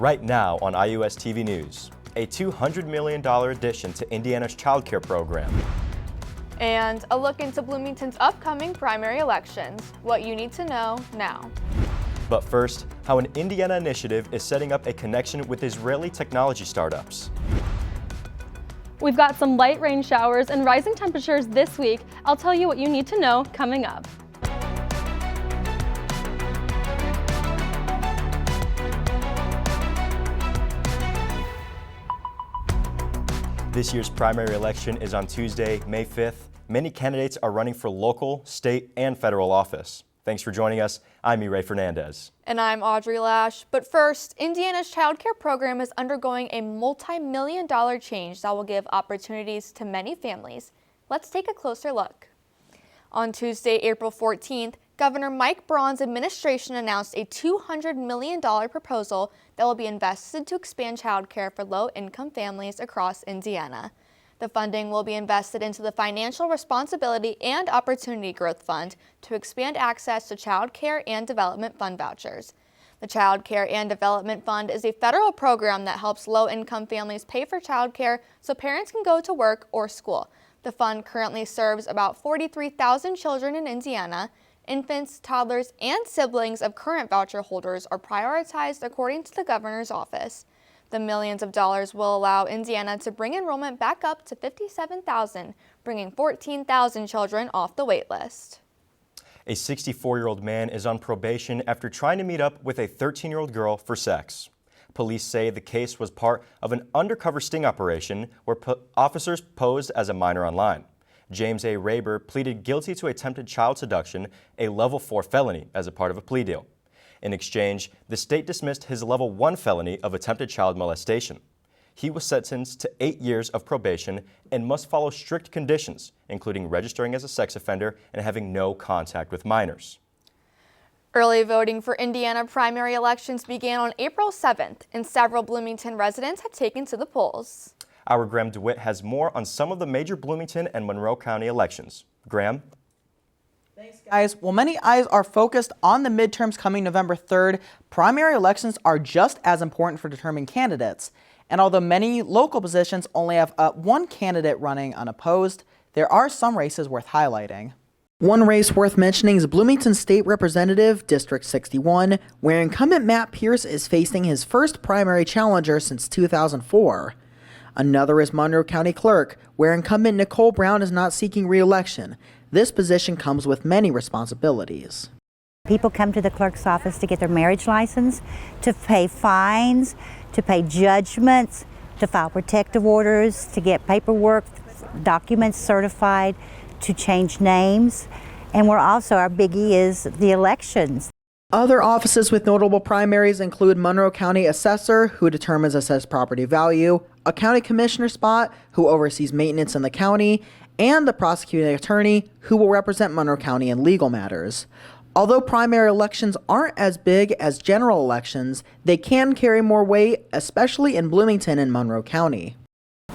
Right now on IUSTV News, a $200 million addition to Indiana's child care program. And a look into Bloomington's upcoming primary elections, what you need to know now. But first, how an Indiana initiative is setting up a connection with Israeli technology startups. We've got some light rain showers and rising temperatures this week. I'll tell you what you need to know coming up. This year's primary election is on Tuesday, May 5th. Many candidates are running for local, state, and federal office. Thanks for joining us. I'm Ray Fernandez. And I'm Audrey Lash. But first, Indiana's child care program is undergoing a multi-million-dollar change that will give opportunities to many families. Let's take a closer look. On Tuesday, April 14th, Governor Mike Braun's administration announced a $200 million proposal that will be invested to expand child care for low-income families across Indiana. The funding will be invested into the Financial Responsibility and Opportunity Growth Fund to expand access to Child Care and Development Fund vouchers. The Child Care and Development Fund is a federal program that helps low-income families pay for child care so parents can go to work or school. The fund currently serves about 43,000 children in Indiana. Infants, toddlers, and siblings of current voucher holders are prioritized according to the governor's office. The millions of dollars will allow Indiana to bring enrollment back up to 57,000, bringing 14,000 children off the wait list. A 64-year-old man is on probation after trying to meet up with a 13-year-old girl for sex. Police say the case was part of an undercover sting operation where officers posed as a minor online. James A. Raber pleaded guilty to attempted child seduction, a level 4 felony, as a part of a plea deal. In exchange, the state dismissed his level 1 felony of attempted child molestation. He was sentenced to 8 years of probation and must follow strict conditions, including registering as a sex offender and having no contact with minors. Early voting for Indiana primary elections began on April 7th, and several Bloomington residents have taken to the polls. Our Graham DeWitt has more on some of the major Bloomington and Monroe County elections. Graham? Thanks, guys. Well, many eyes are focused on the midterms coming November 3rd. Primary elections are just as important for determining candidates. And although many local positions only have one candidate running unopposed, there are some races worth highlighting. One race worth mentioning is Bloomington State Representative, District 61, where incumbent Matt Pierce is facing his first primary challenger since 2004. Another is Monroe County Clerk, where incumbent Nicole Brown is not seeking re-election. This position comes with many responsibilities. People come to the clerk's office to get their marriage license, to pay fines, to pay judgments, to file protective orders, to get paperwork, documents certified, to change names. And we're also, our biggie is the elections. Other offices with notable primaries include Monroe County Assessor, who determines assessed property value, a county commissioner spot, who oversees maintenance in the county, and the prosecuting attorney, who will represent Monroe County in legal matters. Although primary elections aren't as big as general elections, they can carry more weight, especially in Bloomington and Monroe County.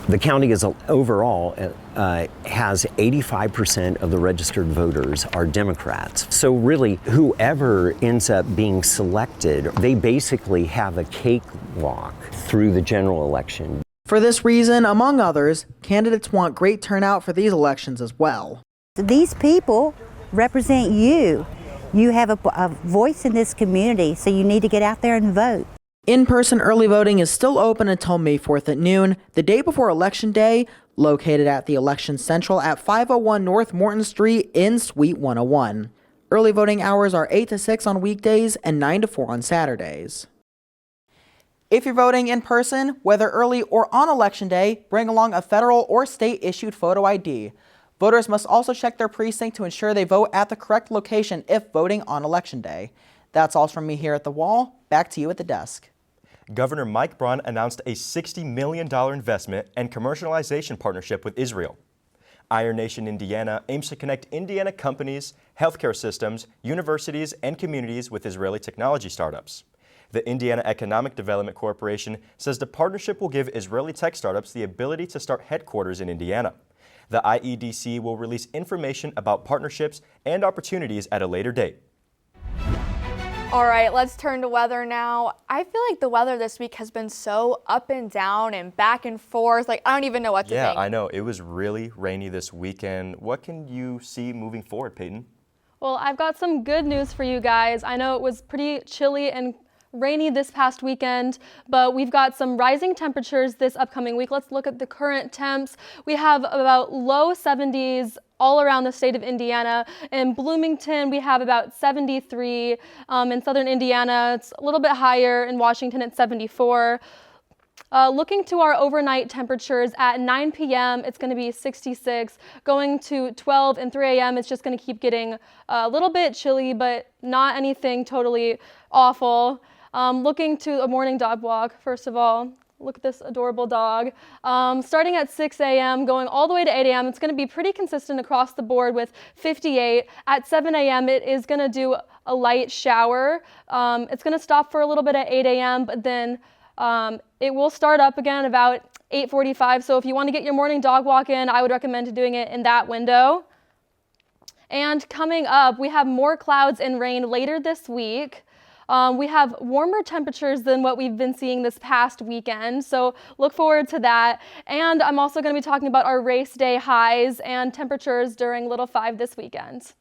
The county overall has 85% of the registered voters are Democrats. So really, whoever ends up being selected, they basically have a cakewalk through the general election. For this reason, among others, candidates want great turnout for these elections as well. These people represent you. You have a voice in this community, so you need to get out there and vote. In-person early voting is still open until May 4th at noon, the day before Election Day, located at the Election Central at 501 North Morton Street in Suite 101. Early voting hours are 8 to 6 on weekdays and 9 to 4 on Saturdays. If you're voting in person, whether early or on Election Day, bring along a federal or state-issued photo ID. Voters must also check their precinct to ensure they vote at the correct location if voting on Election Day. That's all from me here at the Wall. Back to you at the desk. Governor Mike Braun announced a $60 million investment and commercialization partnership with Israel. Iron Nation Indiana aims to connect Indiana companies, healthcare systems, universities, and communities with Israeli technology startups. The Indiana Economic Development Corporation says the partnership will give Israeli tech startups the ability to start headquarters in Indiana. The IEDC will release information about partnerships and opportunities at a later date. All right, let's turn to weather now. I feel like the weather this week has been so up and down and back and forth. Like, I don't even know what to think. Yeah, I know. It was really rainy this weekend. What can you see moving forward, Peyton? Well, I've got some good news for you guys. I know it was pretty chilly and rainy this past weekend, but we've got some rising temperatures this upcoming week. Let's look at the current temps. We have about low 70s all around the state of Indiana. In Bloomington, we have about 73. In southern Indiana, it's a little bit higher. In Washington, it's 74. Looking to our overnight temperatures at 9 p.m., it's going to be 66. Going to 12 and 3 a.m., it's just going to keep getting a little bit chilly, but not anything totally awful. Looking to a morning dog walk, first of all. Look at this adorable dog. Starting at 6 a.m., going all the way to 8 a.m., it's going to be pretty consistent across the board with 58. At 7 a.m., it is going to do a light shower. It's going to stop for a little bit at 8 a.m., but then it will start up again about 8:45. So if you want to get your morning dog walk in, I would recommend doing it in that window. And coming up, we have more clouds and rain later this week. We have warmer temperatures than what we've been seeing this past weekend, so look forward to that. And I'm also going to be talking about our race day highs and temperatures during Little 5 this weekend.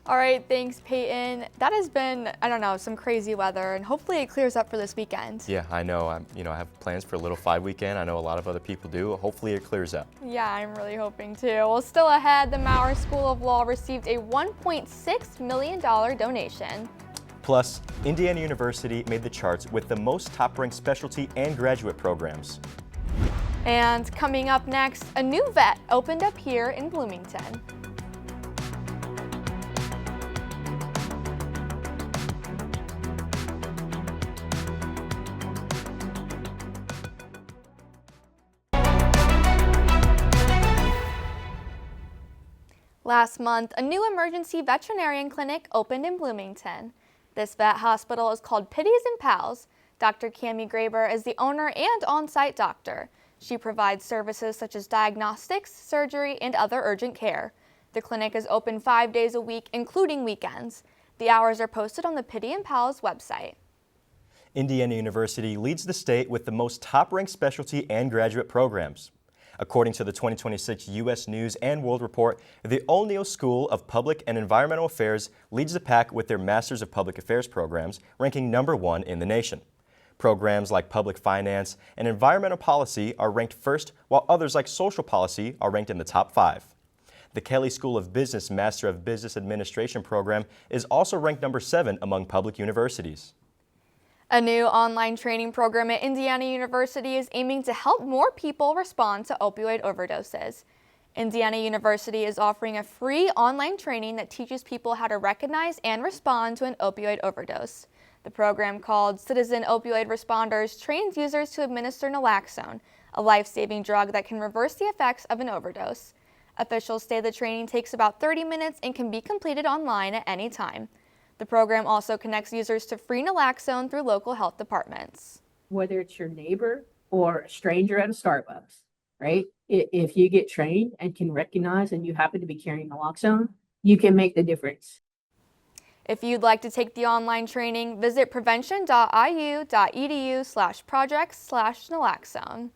All right, thanks, Peyton. That has been, I don't know, some crazy weather, and hopefully it clears up for this weekend. Yeah, I know. I have plans for a Little 5 weekend. I know a lot of other people do. Hopefully it clears up. Yeah, I'm really hoping to. Well, still ahead, the Maurer School of Law received a $1.6 million donation. Plus, Indiana University made the charts with the most top-ranked specialty and graduate programs. And coming up next, a new vet opened up here in Bloomington. Last month, a new emergency veterinarian clinic opened in Bloomington. This vet hospital is called Pitties and Pals. Dr. Cammie Graber is the owner and on-site doctor. She provides services such as diagnostics, surgery, and other urgent care. The clinic is open 5 days a week, including weekends. The hours are posted on the Pitties and Pals website. Indiana University leads the state with the most top-ranked specialty and graduate programs. According to the 2026 U.S. News and World Report, the O'Neill School of Public and Environmental Affairs leads the pack with their Masters of Public Affairs programs, ranking #1 in the nation. Programs like Public Finance and Environmental Policy are ranked first, while others like Social Policy are ranked in the top 5. The Kelley School of Business Master of Business Administration program is also ranked #7 among public universities. A new online training program at Indiana University is aiming to help more people respond to opioid overdoses. Indiana University is offering a free online training that teaches people how to recognize and respond to an opioid overdose. The program, called Citizen Opioid Responders, trains users to administer naloxone, a life-saving drug that can reverse the effects of an overdose. Officials say the training takes about 30 minutes and can be completed online at any time. The program also connects users to free naloxone through local health departments. Whether it's your neighbor or a stranger at a Starbucks, right? If you get trained and can recognize and you happen to be carrying naloxone, you can make the difference. If you'd like to take the online training, visit prevention.iu.edu/projects/naloxone.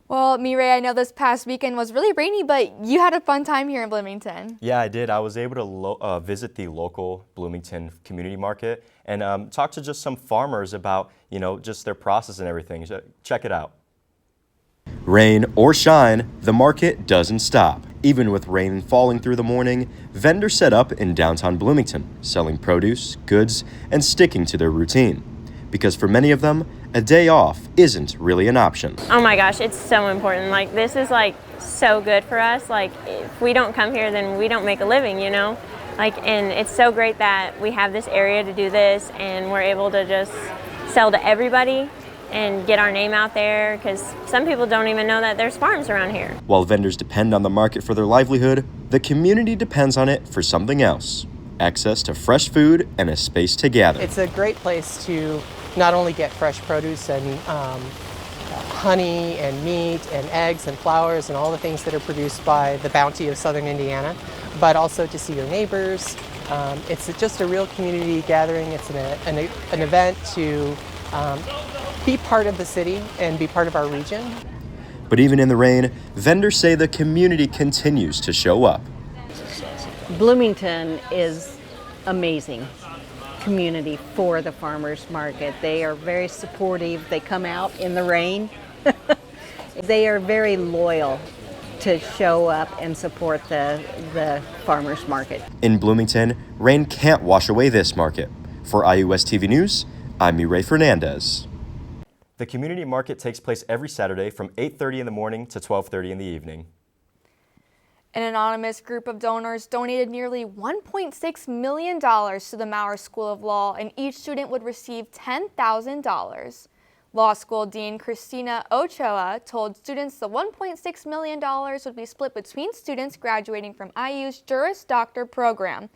Well, Mireille, I know this past weekend was really rainy, but you had a fun time here in Bloomington. Yeah, I did. I was able to visit the local Bloomington community market and talk to just some farmers about, just their process and everything. So check it out. Rain or shine, the market doesn't stop. Even with rain falling through the morning, vendors set up in downtown Bloomington, selling produce, goods, and sticking to their routine. Because for many of them, a day off isn't really an option. Oh my gosh, it's so important. Like, this is so good for us. Like, if we don't come here, then we don't make a living, and it's so great that we have this area to do this and we're able to just sell to everybody and get our name out there, because some people don't even know that there's farms around here. While vendors depend on the market for their livelihood, the community depends on it for something else: access to fresh food and a space to gather. It's a great place to not only get fresh produce and honey and meat and eggs and flowers and all the things that are produced by the bounty of southern Indiana, but also to see your neighbors, It's just a real community gathering. It's an event to be part of the city and be part of our region. But even in the rain, vendors say the community continues to show up. Bloomington is amazing community for the farmers market. They are very supportive. They come out in the rain. They are very loyal to show up and support the farmers market. In Bloomington, rain can't wash away this market. For IUSTV News, I'm Mireille Fernandez. The community market takes place every Saturday from 8:30 in the morning to 12:30 in the evening. An anonymous group of donors donated nearly $1.6 million to the Maurer School of Law, and each student would receive $10,000. Law School Dean Christina Ochoa told students the $1.6 million would be split between students graduating from IU's Juris Doctor program.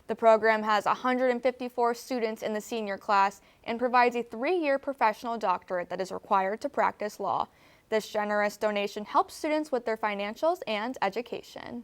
The program has 154 students in the senior class and provides a 3-year professional doctorate that is required to practice law. This generous donation helps students with their financials and education.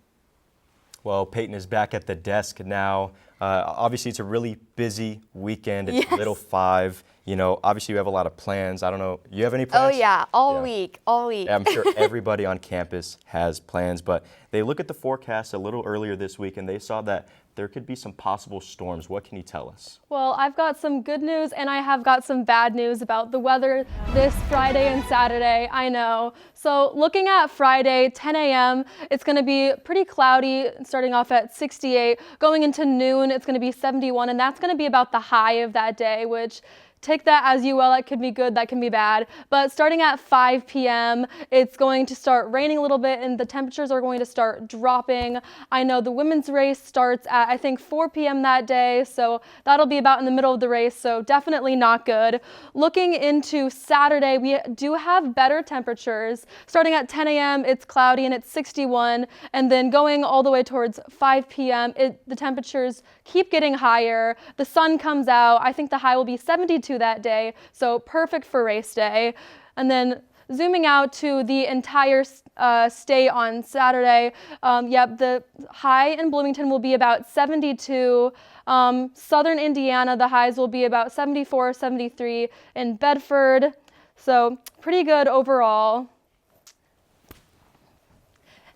Well, Peyton is back at the desk now. Obviously, it's a really busy weekend. It's Yes. Little 5. You know, obviously, you have a lot of plans. I don't know. You have any plans? Oh yeah, all Yeah. week. Yeah, I'm sure everybody on campus has plans, but they look at the forecast a little earlier this week and they saw that there could be some possible storms. What can you tell us? Well, I've got some good news and I have got some bad news about the weather this Friday and Saturday, I know. So looking at Friday, 10 a.m., it's going to be pretty cloudy, starting off at 68. Going into noon, it's going to be 71, and that's going to be about the high of that day, which take that as you will. It could be good, that can be bad. But starting at 5 p.m., it's going to start raining a little bit and the temperatures are going to start dropping. I know the women's race starts at, I think, 4 p.m. that day, so that'll be about in the middle of the race, so definitely not good. Looking into Saturday, we do have better temperatures. Starting at 10 a.m., it's cloudy and it's 61, and then going all the way towards 5 p.m., the temperatures keep getting higher. The sun comes out. I think the high will be 72 that day, so perfect for race day. And then zooming out to the entire state on Saturday, the high in Bloomington will be about 72. Southern Indiana, the highs will be about 74, 73 in Bedford, so pretty good overall.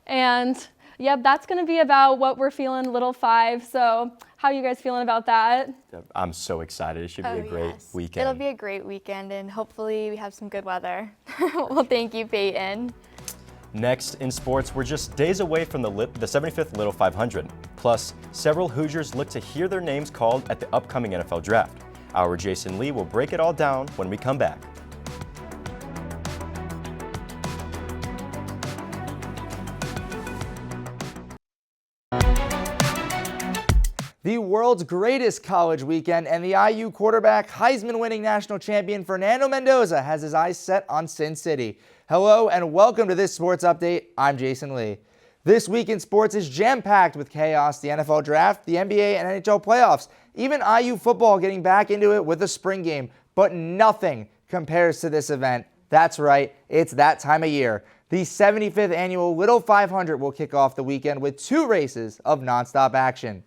And yep, that's going to be about what we're feeling Little 5. So how are you guys feeling about that? I'm so excited. It should be a great weekend. It'll be a great weekend, and hopefully we have some good weather. Well, thank you, Peyton. Next in sports, we're just days away from the 75th Little 500. Plus, several Hoosiers look to hear their names called at the upcoming NFL Draft. Our Jason Lee will break it all down when we come back. The world's greatest college weekend, and the IU quarterback, Heisman-winning national champion Fernando Mendoza has his eyes set on Sin City. Hello and welcome to this sports update. I'm Jason Lee. This week in sports is jam-packed with chaos, the NFL draft, the NBA and NHL playoffs, even IU football getting back into it with a spring game, but nothing compares to this event. That's right, it's that time of year. The 75th annual Little 500 will kick off the weekend with 2 races of nonstop action.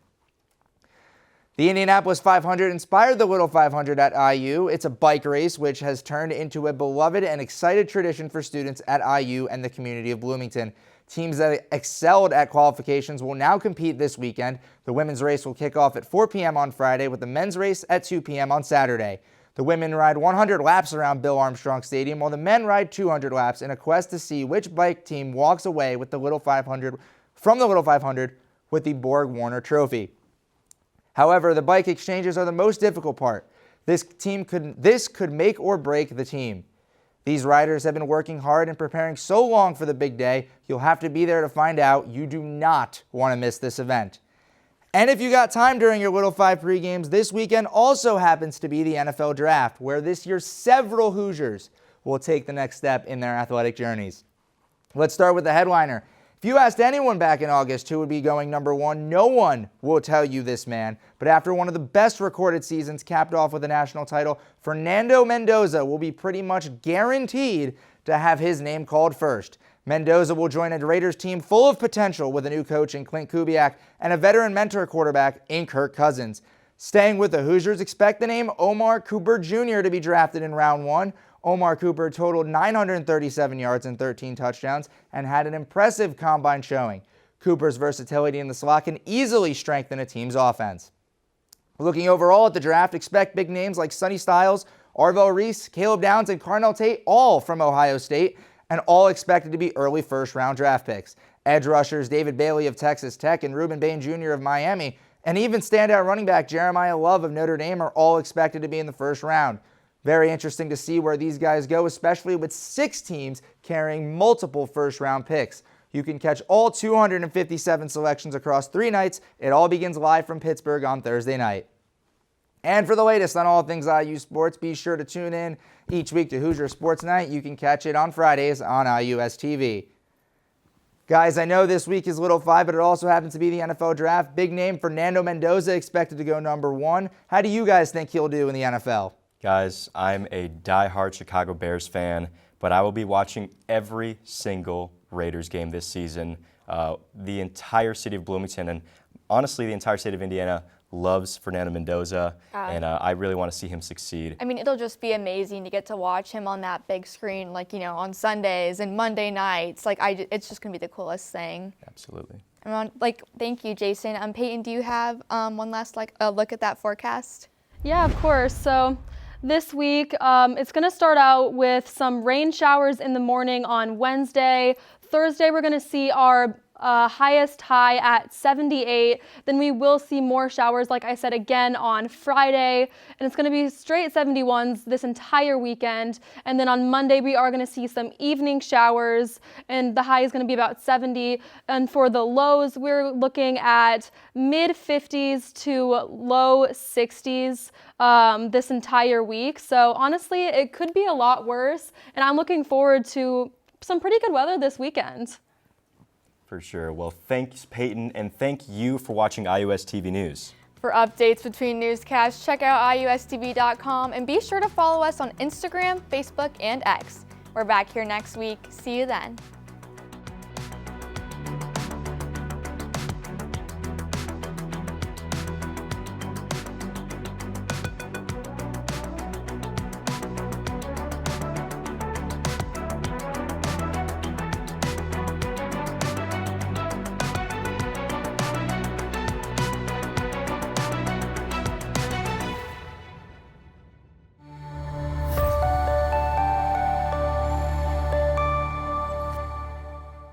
The Indianapolis 500 inspired the Little 500 at IU. It's a bike race which has turned into a beloved and excited tradition for students at IU and the community of Bloomington. Teams that excelled at qualifications will now compete this weekend. The women's race will kick off at 4 p.m. on Friday with the men's race at 2 p.m. on Saturday. The women ride 100 laps around Bill Armstrong Stadium while the men ride 200 laps in a quest to see which bike team walks away with the Little 500 from the Little 500 with the Borg Warner Trophy. However, the bike exchanges are the most difficult part. This could make or break the team. These riders have been working hard and preparing so long for the big day, you'll have to be there to find out. You do not want to miss this event. And if you got time during your Little 5 pre-games, this weekend also happens to be the NFL Draft, where this year several Hoosiers will take the next step in their athletic journeys. Let's start with the headliner. If you asked anyone back in August who would be going number 1, no one will tell you this man. But after one of the best recorded seasons capped off with a national title, Fernando Mendoza will be pretty much guaranteed to have his name called first. Mendoza will join a Raiders team full of potential with a new coach in Clint Kubiak and a veteran mentor quarterback in Kirk Cousins. Staying with the Hoosiers, expect the name Omar Cooper Jr. to be drafted in round 1. Omar Cooper totaled 937 yards and 13 touchdowns and had an impressive combine showing. Cooper's versatility in the slot can easily strengthen a team's offense. Looking overall at the draft, expect big names like Sonny Styles, Arvell Reese, Caleb Downs, and Carnell Tate, all from Ohio State, and all expected to be early first-round draft picks. Edge rushers David Bailey of Texas Tech and Reuben Bain Jr. of Miami, and even standout running back Jeremiah Love of Notre Dame are all expected to be in the first round. Very interesting to see where these guys go, especially with 6 teams carrying multiple first-round picks. You can catch all 257 selections across 3 nights. It all begins live from Pittsburgh on Thursday night. And for the latest on all things IU sports, be sure to tune in each week to Hoosier Sports Night. You can catch it on Fridays on IUSTV. Guys, I know this week is Little 5, but it also happens to be the NFL Draft. Big name Fernando Mendoza expected to go number 1. How do you guys think he'll do in the NFL? Guys, I'm a diehard Chicago Bears fan, but I will be watching every single Raiders game this season. The entire city of Bloomington and honestly the entire state of Indiana loves Fernando Mendoza, and I really want to see him succeed. I mean, it'll just be amazing to get to watch him on that big screen, like, on Sundays and Monday nights. Like, it's just going to be the coolest thing. Absolutely. Thank you, Jason. Peyton, do you have one last look at that forecast? Yeah, of course. So this week, it's going to start out with some rain showers in the morning on Wednesday. Thursday, we're going to see our highest high at 78. Then we will see more showers, like I said, again on Friday. And it's going to be straight 71s this entire weekend. And then on Monday, we are going to see some evening showers. And the high is going to be about 70. And for the lows, we're looking at mid 50s to low 60s this entire week. So honestly, it could be a lot worse. And I'm looking forward to some pretty good weather this weekend. For sure. Well, thanks, Peyton, and thank you for watching IUSTV News. For updates between newscasts, check out IUSTV.com and be sure to follow us on Instagram, Facebook, and X. We're back here next week. See you then.